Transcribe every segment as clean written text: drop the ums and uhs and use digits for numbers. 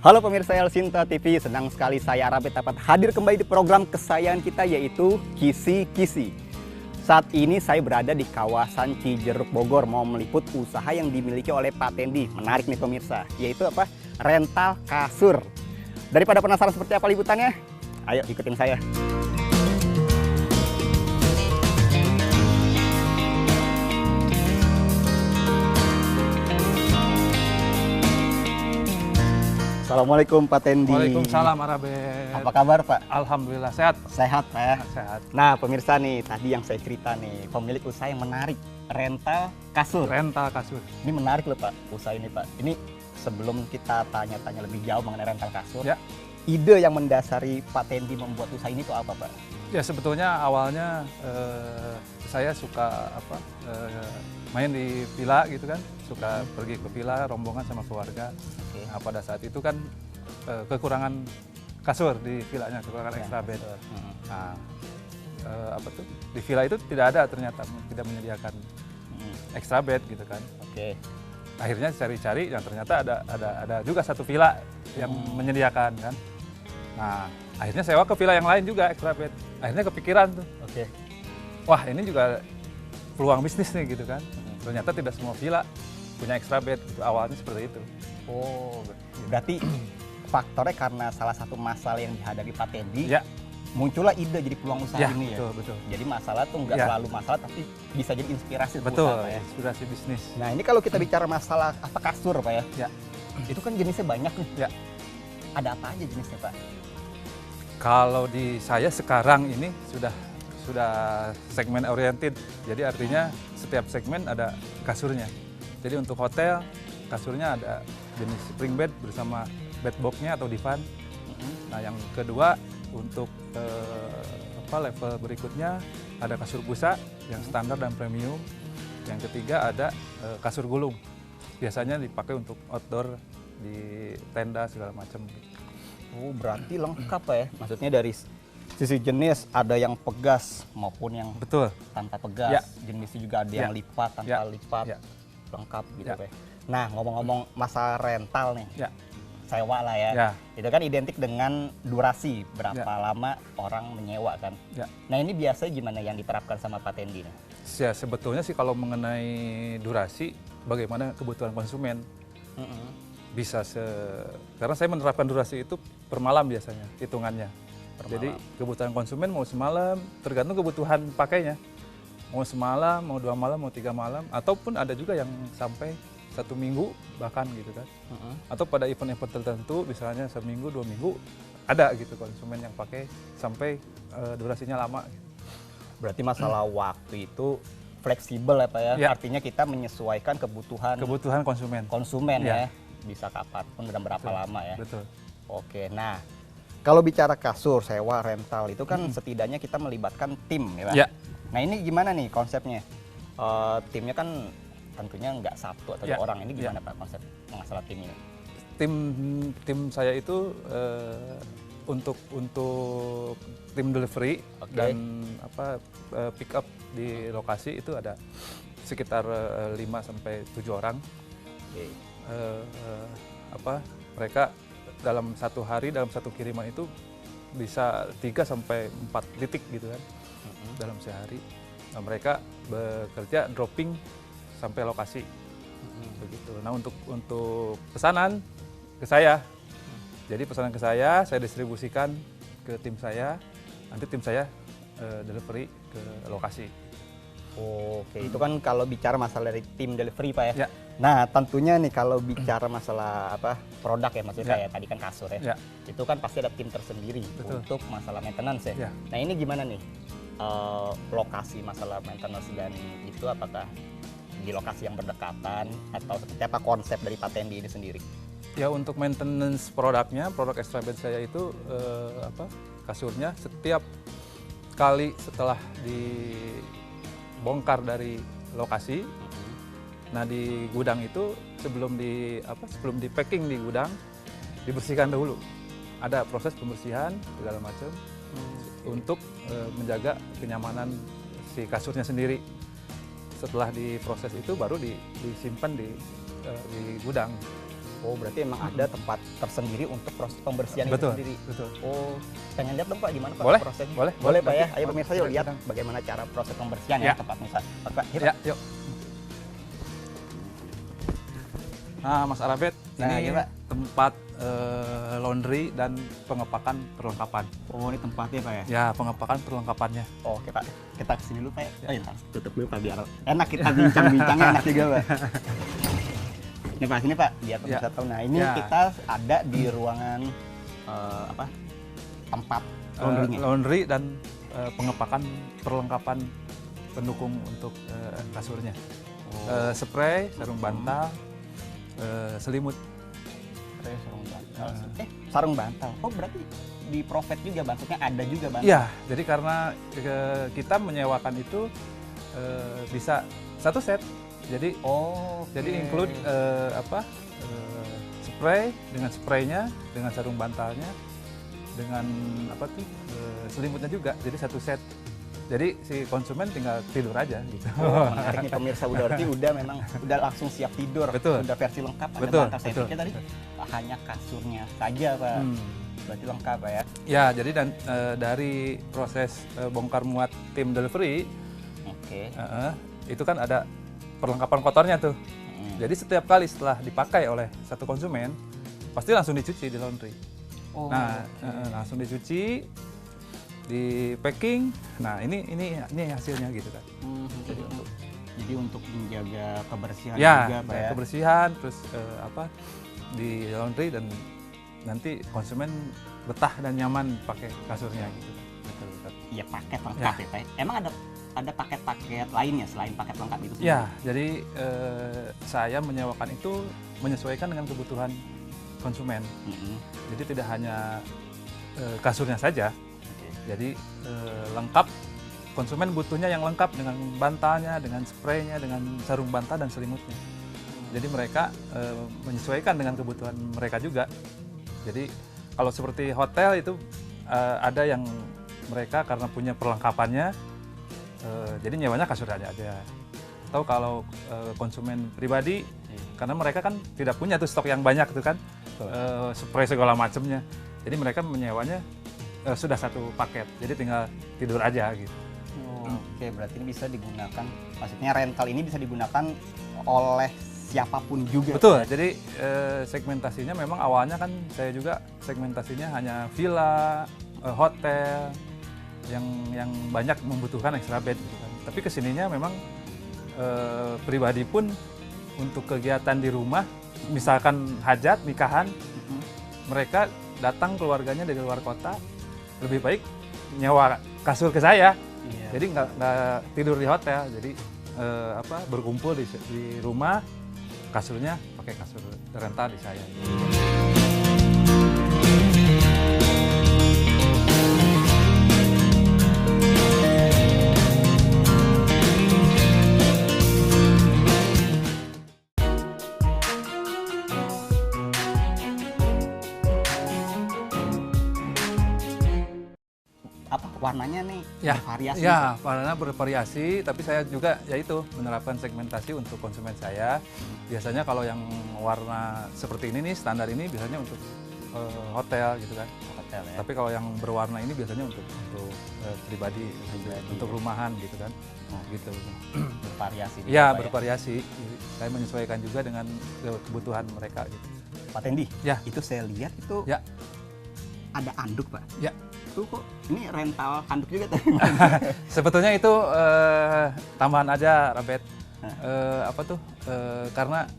Halo pemirsa El Sinta TV, senang sekali saya Rabe dapat hadir kembali di program kesayangan kita yaitu Kisi-Kisi. Saat ini saya berada di kawasan Cijeruk Bogor mau meliput usaha yang dimiliki oleh Pak Tendi. Menarik nih pemirsa, yaitu apa? Rental kasur. Daripada penasaran seperti apa liputannya, ayo ikutin saya. Assalamualaikum Pak Tendi. Waalaikumsalam Arabe. Apa kabar Pak? Alhamdulillah sehat. Sehat Pak ya? Sehat. Nah pemirsa nih, tadi yang saya cerita nih, pemilik usaha yang menarik, rental kasur. Rental kasur. Ini menarik loh Pak, usaha ini Pak. Ini sebelum kita tanya-tanya lebih jauh mengenai rental kasur, Ya. Ide yang mendasari Pak Tendi membuat usaha ini itu apa Pak? Ya sebetulnya awalnya saya suka main di villa gitu kan, suka pergi ke villa rombongan sama keluarga. Oke. Nah, pada saat itu kan kekurangan kasur di villanya, kekurangan extra bed. Nah, di villa itu tidak ada ternyata, tidak menyediakan extra bed gitu kan. Oke. Akhirnya cari-cari yang ternyata ada juga satu villa yang menyediakan kan. Nah, akhirnya sewa ke villa yang lain juga extra bed. Akhirnya kepikiran tuh, Oke. wah ini juga peluang bisnis nih gitu kan. Ternyata tidak semua villa punya extra bed gitu. Awalnya seperti itu. Oh, berarti faktornya karena salah satu masalah yang dihadapi Pak Tendi, Ya, muncullah ide jadi peluang usaha ya ini ya. betul. Jadi masalah tuh nggak Ya. selalu masalah, tapi bisa jadi inspirasi untuk Betul, usaha, Pak ya. inspirasi bisnis. Nah ini kalau kita bicara masalah apa kasur Pak ya, Ya. itu kan jenisnya banyak nih. Ya. Ada apa aja jenisnya Pak? Kalau di saya sekarang ini sudah segmen oriented. Jadi artinya setiap segmen ada kasurnya. Jadi untuk hotel kasurnya ada jenis spring bed bersama bed boxnya atau divan. Nah yang kedua untuk level berikutnya ada kasur busa yang standar dan premium. Yang ketiga ada kasur gulung. Biasanya dipakai untuk outdoor di tenda segala macam. Oh berarti lengkap Pak ya? Maksudnya dari sisi jenis ada yang pegas maupun yang Betul. tanpa pegas. Ya. Jenisnya juga ada yang lipat, tanpa Ya. lipat. Ya. Lengkap gitu Ya. Pak. Nah ngomong-ngomong masalah rental nih, Ya. sewa lah ya. Ya. Itu kan identik dengan durasi, berapa Ya. lama orang menyewa kan. Ya. Nah ini biasanya gimana yang diterapkan sama Pak Tendi nih? Ya, sebetulnya sih kalau mengenai durasi, bagaimana kebutuhan konsumen bisa karena saya menerapkan durasi itu per malam biasanya hitungannya. Per Jadi malam. kebutuhan konsumen mau semalam, tergantung kebutuhan pakainya. Mau semalam, mau 2 malam, mau 3 malam, ataupun ada juga yang sampai 1 minggu bahkan gitu kan. Atau pada event-event tertentu, misalnya seminggu, 2 minggu, ada gitu konsumen yang pakai sampai durasinya lama. Berarti masalah waktu itu fleksibel ya Pak ya? Ya. Artinya kita menyesuaikan kebutuhan Kebutuhan konsumen. konsumen ya. Ya. Bisa kapanpun dan berapa Betul. lama ya. Betul. Oke, nah kalau bicara kasur, sewa, rental itu kan setidaknya kita melibatkan tim ya Pak? Ya. Nah ini gimana nih konsepnya? Timnya kan tentunya nggak satu atau 2 Ya. orang. Ini gimana Pak konsep masalah tim ini? Tim saya itu untuk tim delivery Oke. dan pick up di lokasi itu ada sekitar 5 sampai 7 orang. Oke. Mereka dalam satu hari, dalam satu kiriman itu bisa 3 sampai 4 titik gitu kan dalam sehari. Nah, mereka bekerja dropping sampai lokasi begitu. Nah untuk pesanan ke saya, jadi pesanan ke saya distribusikan ke tim saya, nanti tim saya delivery ke lokasi. Oke, itu kan kalau bicara masalah dari tim delivery Pak ya. Ya. Nah, tentunya nih kalau bicara masalah produk ya, maksudnya Ya. kayak tadi kan kasur ya. Ya. Itu kan pasti ada tim tersendiri Betul. untuk masalah maintenance ya. Ya. Nah, ini gimana nih? Lokasi masalah maintenance dan itu apakah di lokasi yang berdekatan atau seperti apa konsep dari Pak Tendi ini sendiri? Ya untuk maintenance produknya, produk extra bed saya itu kasurnya setiap kali setelah dibongkar dari lokasi, nah di gudang itu sebelum di packing di gudang dibersihkan dahulu. Ada proses pembersihan segala macam untuk menjaga kenyamanan si kasurnya sendiri. Setelah diproses itu baru disimpan di gudang. Oh, berarti emang ada tempat tersendiri untuk proses pembersihan itu Betul, sendiri. betul. Oh, pengen lihat dong Pak gimana Pak Boleh, prosesnya? boleh, Boleh Pak ya. nanti. Ayo pemirsa yuk lihat Silakan. bagaimana cara proses pembersihan Ya. ya tempat misal. Pak, yuk, Ya, Pak. yuk. Nah, Mas Arabet, Nah, ini iya, Pak. tempat laundry dan pengepakan perlengkapan. Oh, ini tempatnya Pak ya. Ya, pengepakan perlengkapannya. Oke Pak, kita kesini dulu Pak ya. Oh iya, tutup dulu Pak biar enak kita bincang-bincangnya enak juga Pak. Ini Pak, sini Pak, biar Ya. bisa tahu. Nah ini Ya. kita ada di ruangan apa? Tempat laundry-nya. Laundry dan pengepakan perlengkapan pendukung untuk kasurnya. Oh. Spray, sarung bantal, selimut. Sarung bantal. Sarung bantal. Oh berarti di Profit juga maksudnya ada juga bantal. Iya, jadi karena kita menyewakan itu bisa satu set. Jadi Jadi include spray dengan spraynya, dengan sarung bantalnya, dengan selimutnya juga. Jadi satu set. Jadi si konsumen tinggal tidur aja gitu. Oh, menarik nih pemirsa, berarti udah langsung siap tidur. Betul. Udah versi lengkap, ada Betul, bantal. Saya betul. pikir tadi hanya kasurnya saja Pak. Berarti lengkap Pak ya. Ya, jadi dari proses bongkar muat tim delivery, Oke. itu kan ada perlengkapan kotornya tuh. Jadi setiap kali setelah dipakai oleh satu konsumen, pasti langsung dicuci di laundry. Oh, Nah, langsung dicuci, di packing. Nah, ini hasilnya gitu kan. Jadi untuk menjaga kebersihan Ya, juga Pak ya. kebersihan, terus di laundry dan nanti konsumen betah dan nyaman pakai kasurnya gitu. Betul. Iya, paket lengkap ya Pak. Emang ada paket-paket lainnya selain paket lengkap itu sendiri? Ya, jadi saya menyewakan itu menyesuaikan dengan kebutuhan konsumen. Jadi tidak hanya kasurnya saja. Jadi lengkap, konsumen butuhnya yang lengkap dengan bantalnya, dengan spraynya, dengan sarung bantal dan selimutnya. Jadi mereka menyesuaikan dengan kebutuhan mereka juga. Jadi kalau seperti hotel itu ada yang mereka karena punya perlengkapannya, jadi nyewanya kasur aja. Atau kalau konsumen pribadi, karena mereka kan tidak punya tuh stok yang banyak tuh kan, spray segala macamnya. Jadi mereka menyewanya sudah satu paket, jadi tinggal tidur aja gitu. Oke, berarti ini bisa digunakan, maksudnya rental ini bisa digunakan oleh siapapun juga. Betul, jadi segmentasinya memang awalnya kan saya juga segmentasinya hanya villa, hotel, yang banyak membutuhkan extra bed gitu kan. Tapi kesininya memang pribadi pun untuk kegiatan di rumah, misalkan hajat, nikahan, mereka datang keluarganya dari luar kota, lebih baik nyewa kasur ke saya. Iya. Jadi nggak tidur di hotel, jadi berkumpul di rumah, kasurnya pakai kasur rental di saya. Warnanya nih Ya, bervariasi. ya, warna bervariasi, tapi saya juga yaitu menerapkan segmentasi untuk konsumen saya. Biasanya kalau yang warna seperti ini nih, standar ini biasanya untuk hotel gitu kan. Hotel ya. Tapi kalau yang berwarna ini biasanya untuk pribadi, untuk rumahan gitu kan. Gitu. Bervariasi. gitu, Ya, Pak bervariasi. Saya menyesuaikan juga dengan kebutuhan mereka gitu. Pak Tendi, Ya. itu saya lihat itu Ya. ada anduk Pak. Ya. Tuh kok ini rental handuk juga tuh. Sebetulnya itu tambahan aja, Rabet. Karena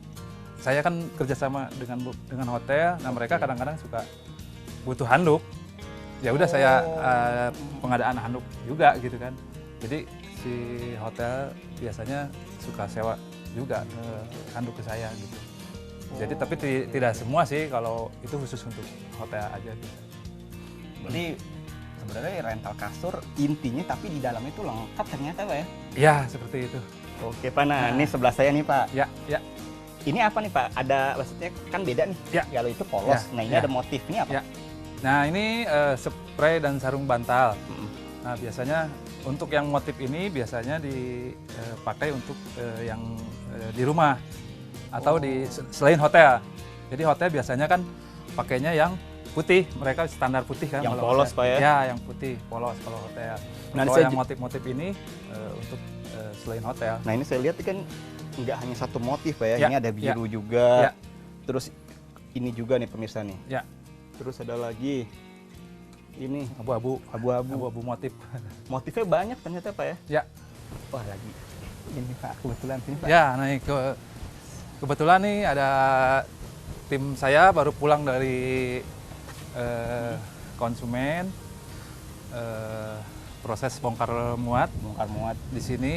saya kan kerjasama dengan hotel, nah mereka kadang-kadang suka butuh handuk. Ya udah saya pengadaan handuk juga gitu kan. Jadi si hotel biasanya suka sewa juga handuk ke saya gitu. Jadi tapi tidak semua sih, kalau itu khusus untuk hotel aja gitu. Berarti sebenarnya rental kasur intinya, tapi di dalamnya itu lengkap ternyata Pak ya. Ya, seperti itu. Oke Pak, nah ini sebelah saya nih Pak. Ya, ya. Ini apa nih Pak? Ada, maksudnya kan beda nih. Ya. Kalau itu polos, Ya, nah ini ya. ada motifnya apa? Ya. Nah, ini spray dan sarung bantal. Mm-mm. Nah, biasanya untuk yang motif ini biasanya dipakai untuk yang di rumah atau di selain hotel. Jadi hotel biasanya kan pakainya yang putih, mereka standar putih kan. Yang kalau polos, hotel. Pak ya? Ya, yang putih, polos kalau hotel. Nah, Kalau saya yang motif-motif ini untuk selain hotel. Nah ini saya lihat kan nggak hanya satu motif Pak ya, Ya, ini ada biru juga, ya. terus ini juga nih pemirsa nih. Ya, Terus ada lagi ini abu-abu motif. motifnya banyak ternyata Pak ya. Ya. Wah lagi ini Pak kebetulan sini Pak. Ya, nah kebetulan nih ada tim saya baru pulang dari konsumen, proses bongkar muat Bongkar muat. di sini,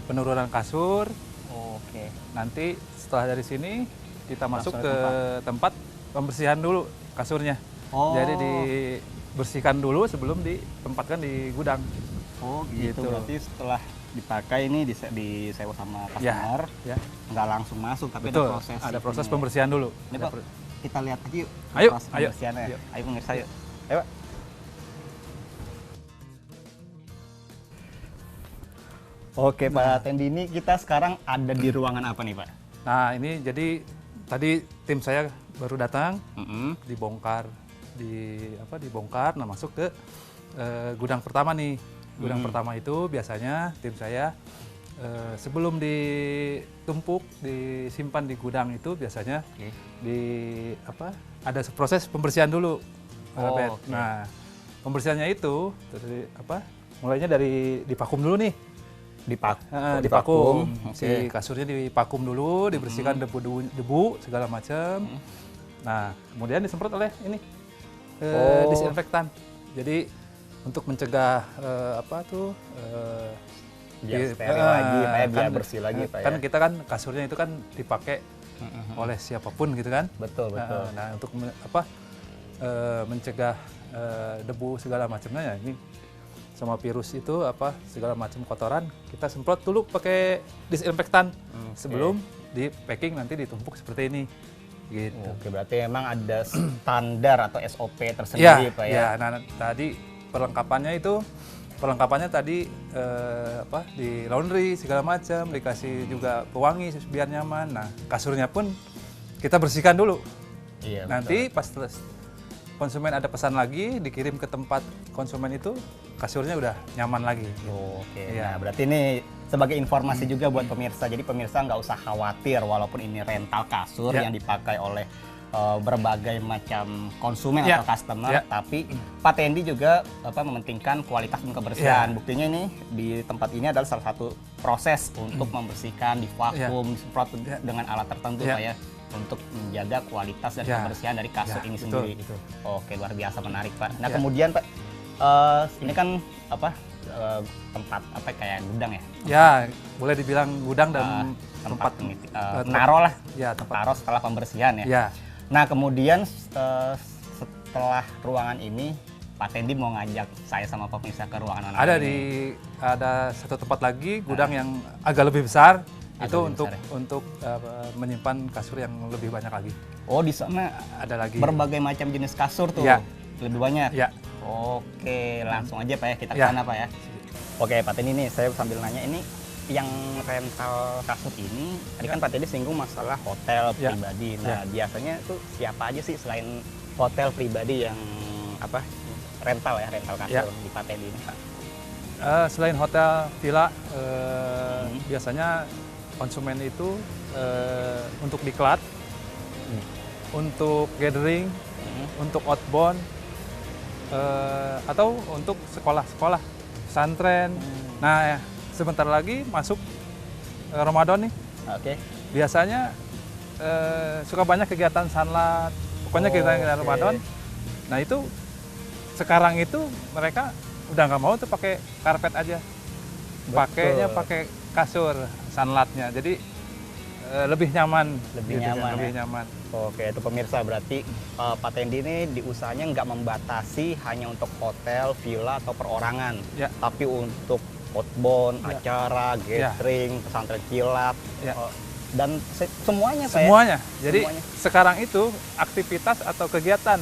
penurunan kasur. Oke. Nanti setelah dari sini kita masuk Langsung ke tempat pembersihan dulu kasurnya. Oh. Jadi dibersihkan dulu sebelum ditempatkan di gudang. Oh gitu. Gitu. Berarti setelah dipakai ini disewa sama customer, Ya, nggak langsung masuk tapi betul. ada proses. Ada proses ini. pembersihan dulu. Ini Ada Pak, kita lihat aja yuk Ayo, proses ayo. pembersihannya. Yuk. Ayo pemirsa yuk. Ayo Pak. Oke Pak Tendi, ini kita sekarang ada di ruangan apa nih Pak? Nah, ini jadi tadi tim saya baru datang, dibongkar, nah masuk ke gudang pertama nih. Gudang pertama itu biasanya tim saya sebelum ditumpuk, disimpan di gudang itu biasanya ada proses pembersihan dulu. Oh, Robert. oke. Nah, pembersihannya itu mulainya dari divakum dulu nih. Divakum. Si kasurnya divakum dulu, dibersihkan debu segala macam. Nah, kemudian disemprot oleh ini disinfektan. Jadi untuk mencegah Biar steril lagi, biar bersih lagi Pak kan ya. kita kan kasurnya itu kan dipakai oleh siapapun gitu kan. Betul. Nah, untuk mencegah debu segala macamnya ya ini sama virus itu segala macam kotoran kita semprot dulu pakai disinfektan sebelum di packing nanti ditumpuk seperti ini gitu. Oke, berarti emang ada standar atau SOP tersendiri Pak ya. Ya, nah tadi perlengkapannya tadi di laundry segala macam, dikasih juga pewangi biar nyaman. Nah, kasurnya pun kita bersihkan dulu. Iya, Nanti pas konsumen ada pesan lagi, dikirim ke tempat konsumen itu, kasurnya udah nyaman lagi. Oke, Iya. nah berarti ini sebagai informasi juga buat pemirsa. Jadi pemirsa nggak usah khawatir walaupun ini rental kasur Ya. yang dipakai oleh berbagai macam konsumen Ya. atau customer, Ya. tapi Pak Tendi juga mementingkan kualitas dan kebersihan. Ya. Buktinya ini di tempat ini adalah salah satu proses untuk membersihkan, divakum, disemprot dengan alat tertentu Ya. Pak ya, untuk menjaga kualitas dan Ya. kebersihan dari kasur Ya, ini betul, sendiri. betul. Oke, luar biasa menarik Pak. Nah Ya. kemudian Pak, ini kan tempat kayak gudang ya? Ya, boleh dibilang gudang dan tempat tempat naruh lah, Ya, tempat. taruh setelah pembersihan ya. Ya. Nah kemudian setelah ruangan ini, Pak Tendi mau ngajak saya sama pemirsa ke ruangan mana? Ada satu tempat lagi gudang yang agak lebih besar. Agak Itu lebih besar ya? untuk menyimpan kasur yang lebih banyak lagi. Oh di sana Ada lagi. berbagai macam jenis kasur tuh, Ya. lebih banyak. Ya. Oke, langsung aja Pak ya, kita ke Ya. sana Pak ya. Oke Pak Tendi nih, saya sambil nanya ini yang rental kasur ini, tadi kan Pak Tendi singgung masalah hotel Ya. pribadi. Nah biasanya tuh siapa aja sih selain hotel pribadi yang rental kasur Ya. di Pak Tendi ini? Selain hotel, villa, biasanya konsumen itu untuk diklat, untuk gathering, untuk outbound, atau untuk sekolah-sekolah, pesantren. Nah, sebentar lagi masuk Ramadan nih. Oke. Biasanya suka banyak kegiatan sanlat, pokoknya kegiatan Oke. Ramadan. Nah itu sekarang itu mereka udah nggak mau tuh pakai karpet aja, pakainya pakai kasur sanlatnya. Jadi lebih nyaman, Lebih gitu kan, nyaman, lebih ya? nyaman. Oke, itu pemirsa berarti Pak Tendi ini di usahanya nggak membatasi hanya untuk hotel, villa atau perorangan, Ya. tapi untuk outbound, Ya. acara, gathering, pesantren kilat, Ya. dan semuanya Pak ya? Semuanya. Jadi Semuanya. sekarang itu aktivitas atau kegiatan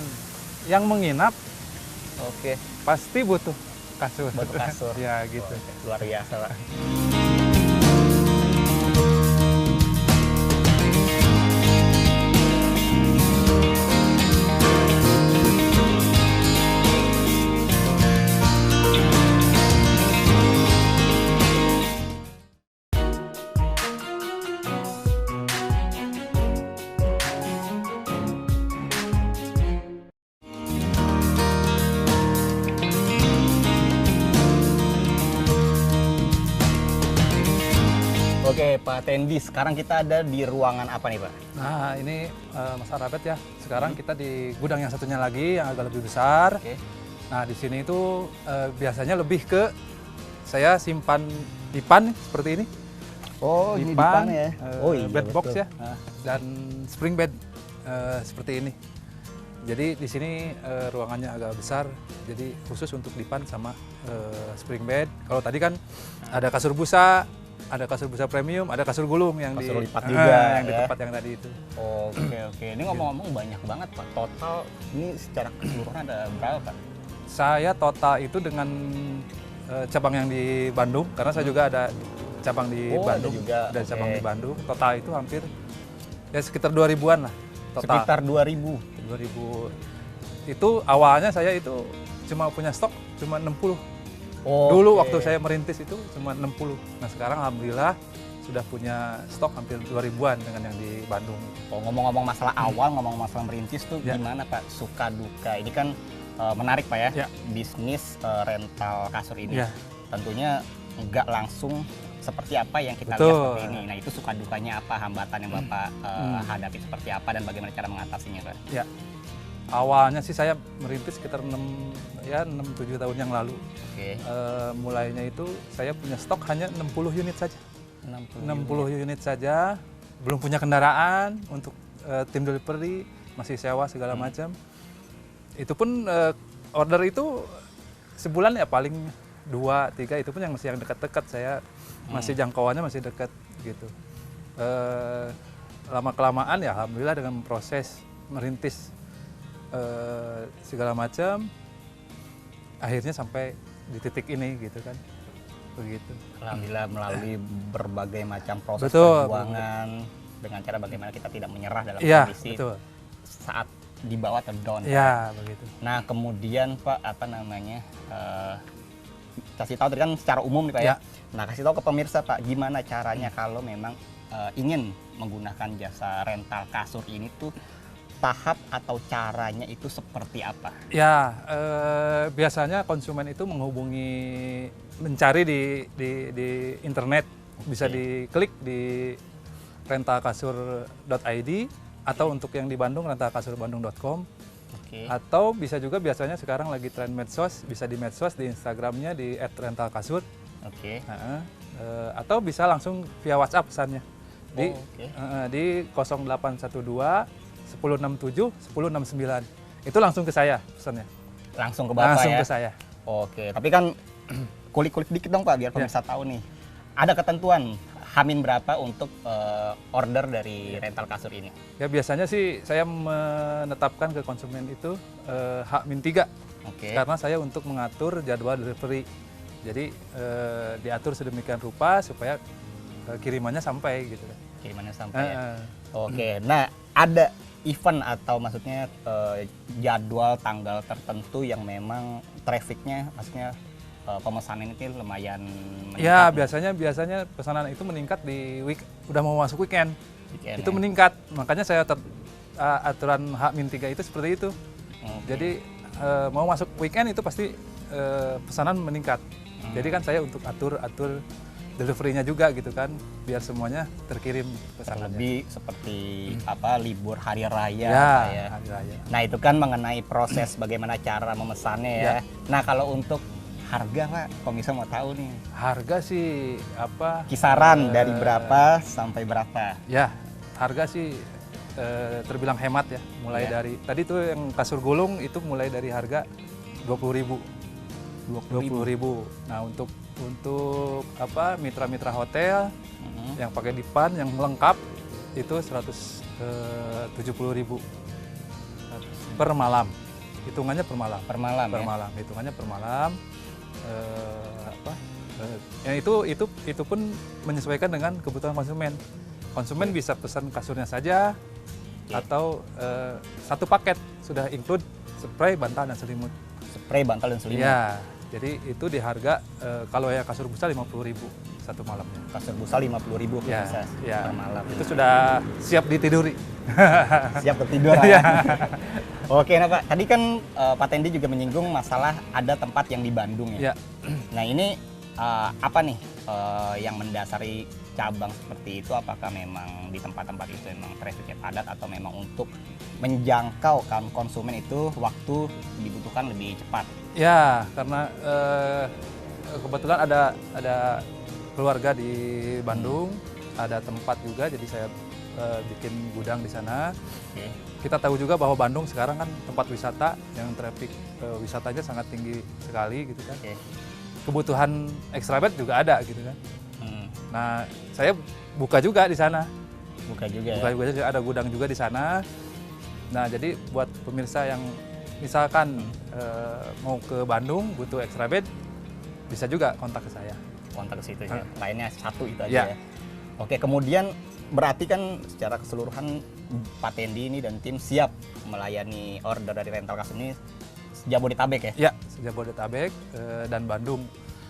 yang menginap Oke, pasti butuh kasur. butuh kasur. Ya gitu. Oke, luar biasa Pak. Oke, Pak Tendi, sekarang kita ada di ruangan apa nih, Pak? Nah, ini Mas Arabet ya. Sekarang kita di gudang yang satunya lagi yang agak lebih besar. Oke. Nah, di sini itu biasanya lebih ke saya simpan dipan seperti ini. Oh, ini Dipan, dipan ya. Oh iya, bed box betul. ya, dan spring bed seperti ini. Jadi di sini ruangannya agak besar, jadi khusus untuk dipan sama spring bed. Kalau tadi kan ada kasur busa premium, ada kasur gulung yang Kasur lipat juga, yang di ya. tempat yang tadi itu. Oke. Ini ngomong-ngomong banyak banget, Pak. Total ini secara keseluruhan ada berapa, Pak? Saya total itu dengan cabang yang di Bandung, karena saya juga ada cabang di Oh, ada Bandung, juga. ada cabang Oke. di Bandung. Total itu hampir ya sekitar 2000-an lah total. Sekitar 2000. 2000 itu awalnya saya itu cuma punya stok cuma 60. Oh, Dulu oke. waktu saya merintis itu cuma 60. Nah, sekarang alhamdulillah sudah punya stok hampir 2000-an dengan yang di Bandung. Oh, ngomong-ngomong masalah awal, ngomong masalah merintis tuh Ya. gimana, Pak? Suka duka. Ini kan menarik, Pak ya. Ya. Bisnis rental kasur ini. Ya. Tentunya nggak langsung seperti apa yang kita lihat Betul. seperti ini. Nah, itu suka dukanya apa, hambatan yang Bapak hadapi seperti apa dan bagaimana cara mengatasinya, Pak? Ya. Awalnya sih saya merintis sekitar 6-7 tahun yang lalu. Oke. Mulainya itu saya punya stok hanya 60 unit saja. 60. 60 unit saja, belum punya kendaraan untuk tim delivery, masih sewa segala macam. Itu pun order itu sebulan ya paling 2-3, itu pun yang masih yang dekat-dekat, saya masih jangkauannya masih dekat gitu. Lama-kelamaan ya alhamdulillah dengan proses merintis segala macam, akhirnya sampai di titik ini gitu kan, begitu. Alhamdulillah melalui berbagai macam proses Betul. perjuangan dengan cara bagaimana kita tidak menyerah dalam Iya, kondisi betul. saat di bawah atau down. Ya, begitu. Nah, kemudian Pak, kasih tahu tadi kan secara umum nih Pak ya. Ya. Nah, kasih tahu ke pemirsa Pak, gimana caranya kalau memang ingin menggunakan jasa rental kasur ini tuh, tahap atau caranya itu seperti apa? Ya, biasanya konsumen itu mencari di internet, bisa Oke. diklik di rentalkasur.id, atau untuk yang di Bandung rentalkasurbandung.com, Oke. atau bisa juga biasanya sekarang lagi tren medsos, bisa di medsos, di Instagramnya di @rentalkasur, Oke. atau bisa langsung via WhatsApp pesannya di Oke. di 0812 1067 1069. Itu langsung ke saya pesannya. Langsung ke Bapak Langsung ya. ke saya. Oke, tapi kan kulik-kulik dikit dong Pak biar pemirsa tahu nih. Ada ketentuan Hamin berapa untuk order dari rental kasur ini? Ya biasanya sih saya menetapkan ke konsumen itu H-3, Oke. karena saya untuk mengatur jadwal delivery. Jadi diatur sedemikian rupa supaya kirimannya sampai gitu kan. Kirimannya sampai ya. Eh, Oke, nah ada event atau maksudnya jadwal tanggal tertentu yang memang trafficnya, maksudnya pemesanan itu lumayan meningkat. Ya biasanya pesanan itu meningkat di udah mau masuk weekend. Weekend, Itu ya. meningkat. Makanya saya aturan H-3 itu seperti itu. Oke. Jadi mau masuk weekend itu pasti pesanan meningkat. Jadi kan saya untuk atur delivery-nya juga gitu kan, biar semuanya terkirim pesanannya. Terlebih seperti libur hari raya Ya, Pak, ya. hari raya. Nah, itu kan mengenai proses bagaimana cara memesannya ya. Ya. Nah, kalau untuk harga Pak, pemirsa mau tahu nih. Harga sih Kisaran dari berapa sampai berapa? Ya, harga sih terbilang hemat ya. Mulai Ya. dari tadi tuh yang kasur gulung itu mulai dari harga 20.000. 20.000. Nah, untuk mitra-mitra hotel yang pakai dipan yang lengkap itu 170.000 per malam. Hitungannya per malam. Per malam Per ya? malam, hitungannya per malam. Yang itu pun menyesuaikan dengan kebutuhan konsumen. Konsumen bisa pesan kasurnya saja, atau satu paket sudah include spray, bantal dan selimut. Spray, bantal dan selimut. Ya, jadi itu di harga kalau ya kasur busa 50.000 satu malamnya. Kasur busa 50.000 Ya, pemirsa ya. per malam. Itu sudah siap ditiduri. Siap tertidur lah Iya. ya. Oke, nah Pak, tadi kan Pak Tendi juga menyinggung masalah ada tempat yang di Bandung ya. Ya. Nah, ini apa nih yang mendasari cabang seperti itu, apakah memang di tempat-tempat itu memang trafficnya padat atau memang untuk menjangkau konsumen itu waktu dibutuhkan lebih cepat? Ya, karena kebetulan ada keluarga di Bandung, ada tempat juga, jadi saya bikin gudang di sana. Oke. Kita tahu juga bahwa Bandung sekarang kan tempat wisata yang traffic wisatanya sangat tinggi sekali gitu kan. Oke. Kebutuhan extra bed juga ada gitu kan. Hmm, Nah, saya buka juga di sana. buka juga Buka ya? juga ada gudang juga di sana. Nah, jadi buat pemirsa yang misalkan mau ke Bandung butuh extra bed, bisa juga kontak ke saya. Kontak ke situ ya. Ah. Lainnya satu itu Ya. aja ya. Oke, kemudian berarti kan secara keseluruhan Pak Tendi ini dan tim siap melayani order dari rental kasur ini Jabodetabek ya? Ya, Jabodetabek dan Bandung.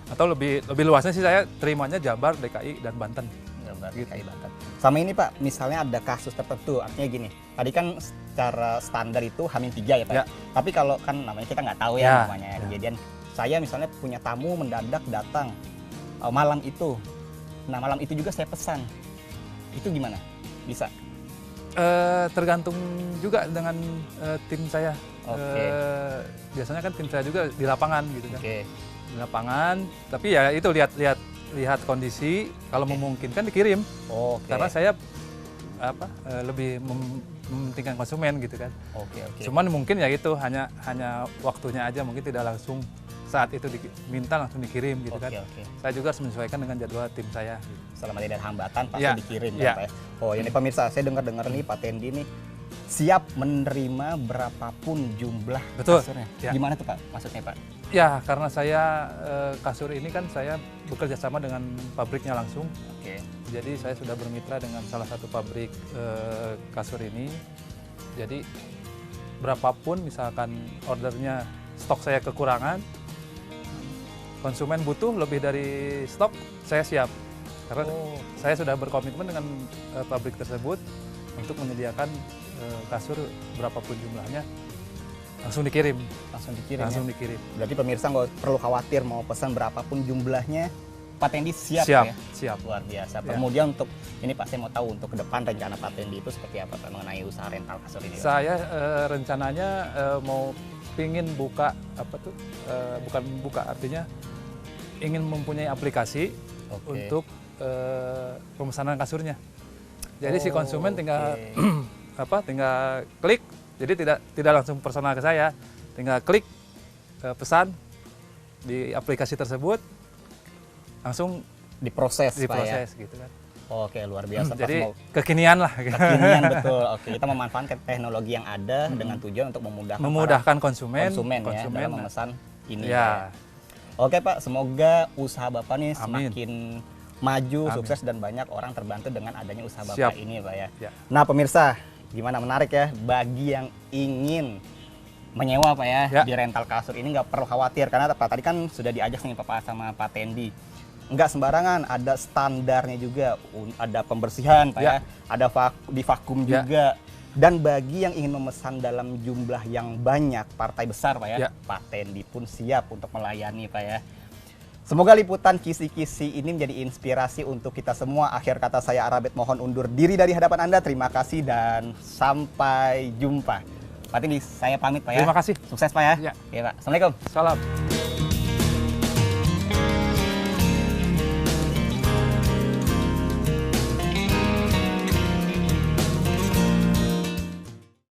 Atau lebih luasnya sih saya terimanya Jabar, DKI, dan Banten. Gambar Gitu. DKI Banten. Sama ini Pak, misalnya ada kasus tertentu, artinya gini, tadi kan secara standar itu H-3 ya Pak, Ya. tapi kalau kan namanya kita nggak tahu ya, Ya, namanya ya. kejadian, saya misalnya punya tamu mendadak datang malam itu, nah malam itu juga saya pesan, itu gimana? Bisa? Tergantung juga dengan tim saya. Oke. Biasanya kan tim saya juga di lapangan gitu kan. Oke, Di lapangan, tapi ya itu lihat kondisi, kalau memungkinkan dikirim. oke, Karena saya lebih mementingkan konsumen gitu kan. oke, oke. Cuman mungkin ya itu hanya waktunya aja, mungkin tidak langsung saat itu diminta langsung dikirim gitu kan. Oke. Saya juga harus menyesuaikan dengan jadwal tim saya. Selama tidak ada hambatan pasti Ya, dikirim ya. ya Pak ya. Oh ini pemirsa, saya dengar-dengar nih Pak Tendi nih siap menerima berapapun jumlah Betul, kasurnya. ya. Gimana tuh Pak maksudnya Pak? Ya, karena saya kasur ini kan saya bekerja sama dengan pabriknya langsung. Oke. Jadi saya sudah bermitra dengan salah satu pabrik kasur ini. Jadi berapapun misalkan ordernya, stok saya kekurangan, konsumen butuh lebih dari stok, saya siap. Karena saya sudah berkomitmen dengan pabrik tersebut untuk menyediakan kasur berapapun jumlahnya, langsung dikirim. Langsung dikirim Langsung ya? dikirim. Berarti pemirsa nggak perlu khawatir mau pesan berapapun jumlahnya, Pak Tendi siap Siap, ya? siap. Luar biasa. Ya. Kemudian untuk ini Pak, saya mau tahu untuk ke depan rencana Pak Tendi itu seperti apa Pak mengenai usaha rental kasur ini? Pak? Saya rencananya mau pingin buka bukan buka, artinya ingin mempunyai aplikasi Oke. untuk pemesanan kasurnya. Jadi si konsumen tinggal tinggal klik, jadi tidak langsung personal ke saya, tinggal klik pesan di aplikasi tersebut, langsung diproses Pak ya? diproses gitu kan. Oke, luar biasa Pak. Jadi Semua- kekinian lah. kekinian betul. Oke, kita memanfaatkan teknologi yang ada dengan tujuan untuk Memudahkan para konsumen, ya dalam memesan ini. Ya, Oke Pak, semoga usaha Bapak nih Amin. semakin maju, Amin. sukses dan banyak orang terbantu dengan adanya usaha Bapak Siap. ini Pak ya. Ya. Nah pemirsa, gimana menarik ya bagi yang ingin menyewa Pak ya, Ya. di rental kasur ini nggak perlu khawatir karena Pak tadi kan sudah diajak nih Pak sama Pak Tendi. Nggak sembarangan, ada standarnya juga, ada pembersihan Pak ya, Ya. ada di vakum Ya. juga. Dan bagi yang ingin memesan dalam jumlah yang banyak, partai besar Pak ya, Ya. Pak Tendi pun siap untuk melayani Pak ya. Semoga liputan kisi-kisi ini menjadi inspirasi untuk kita semua. Akhir kata saya Arabet mohon undur diri dari hadapan Anda. Terima kasih dan sampai jumpa. Pak Tendi, saya pamit Pak ya. Terima kasih. Sukses Pak ya. Ya. Oke Pak. Assalamualaikum. Salam.